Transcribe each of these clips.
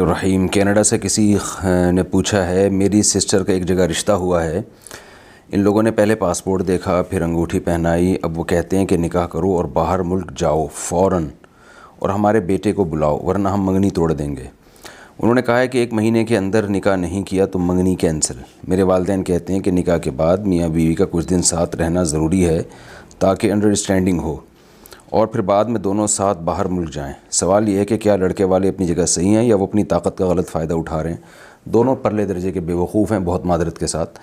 رحیم Canada سے کسی نے پوچھا ہے، میری سسٹر کا ایک جگہ رشتہ ہوا ہے، ان لوگوں نے پہلے پاسپورٹ دیکھا، پھر انگوٹھی پہنائی، اب وہ کہتے ہیں کہ نکاح کرو اور باہر ملک جاؤ فوراً اور ہمارے بیٹے کو بلاؤ ورنہ ہم منگنی توڑ دیں گے۔ انہوں نے کہا ہے کہ 1 مہینے کے اندر نکاح نہیں کیا تو منگنی کینسل۔ میرے والدین کہتے ہیں کہ نکاح کے بعد میاں بیوی کا کچھ دن ساتھ رہنا ضروری ہے تاکہ انڈرسٹینڈنگ ہو اور پھر بعد میں دونوں ساتھ باہر ملک جائیں۔ سوال یہ ہے کہ کیا لڑکے والے اپنی جگہ صحیح ہیں یا وہ اپنی طاقت کا غلط فائدہ اٹھا رہے ہیں؟ دونوں پرلے درجے کے بیوقوف ہیں، بہت معذرت کے ساتھ۔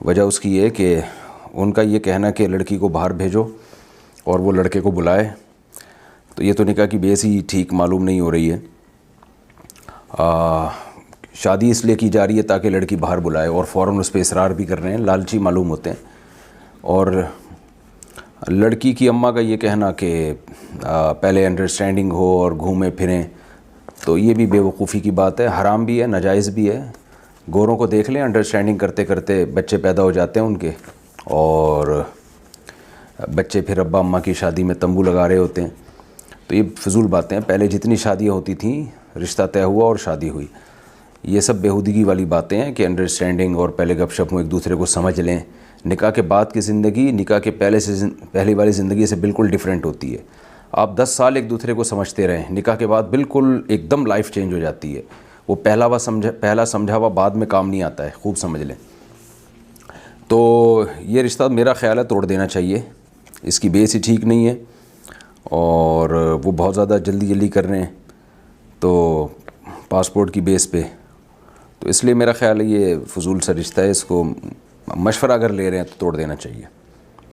وجہ اس کی یہ کہ ان کا یہ کہنا کہ لڑکی کو باہر بھیجو اور وہ لڑکے کو بلائے، تو یہ تو نکاح کی بیس ہی ٹھیک معلوم نہیں ہو رہی ہے۔ شادی اس لیے کی جا رہی ہے تاکہ لڑکی باہر بلائے اور فوراً اس پہ اصرار بھی کر رہے ہیں، لالچی معلوم ہوتے ہیں۔ اور لڑکی کی اماں کا یہ کہنا کہ پہلے انڈرسٹینڈنگ ہو اور گھومیں پھریں، تو یہ بھی بیوقوفی کی بات ہے، حرام بھی ہے، ناجائز بھی ہے۔ گوروں کو دیکھ لیں، انڈرسٹینڈنگ کرتے کرتے بچے پیدا ہو جاتے ہیں ان کے، اور بچے پھر ابا اماں کی شادی میں تمبو لگا رہے ہوتے ہیں، تو یہ فضول باتیں ہیں۔ پہلے جتنی شادیاں ہوتی تھیں، رشتہ طے ہوا اور شادی ہوئی، یہ سب بیہودگی والی باتیں ہیں کہ انڈرسٹینڈنگ اور پہلے گپ شپ میں ایک دوسرے کو سمجھ لیں۔ نکاح کے بعد کی زندگی نکاح کے پہلے والی زندگی سے بالکل ڈیفرنٹ ہوتی ہے۔ آپ 10 سال ایک دوسرے کو سمجھتے رہیں، نکاح کے بعد بالکل ایک دم لائف چینج ہو جاتی ہے۔ وہ پہلا سمجھا ہوا بعد میں کام نہیں آتا ہے، خوب سمجھ لیں۔ تو یہ رشتہ میرا خیال ہے توڑ دینا چاہیے، اس کی بیس ہی ٹھیک نہیں ہے اور وہ بہت زیادہ جلدی کر رہے ہیں تو پاسپورٹ کی بیس پہ، تو اس لیے میرا خیال ہے یہ فضول سا رشتہ ہے، اس کو مشورہ اگر لے رہے ہیں تو توڑ دینا چاہیے۔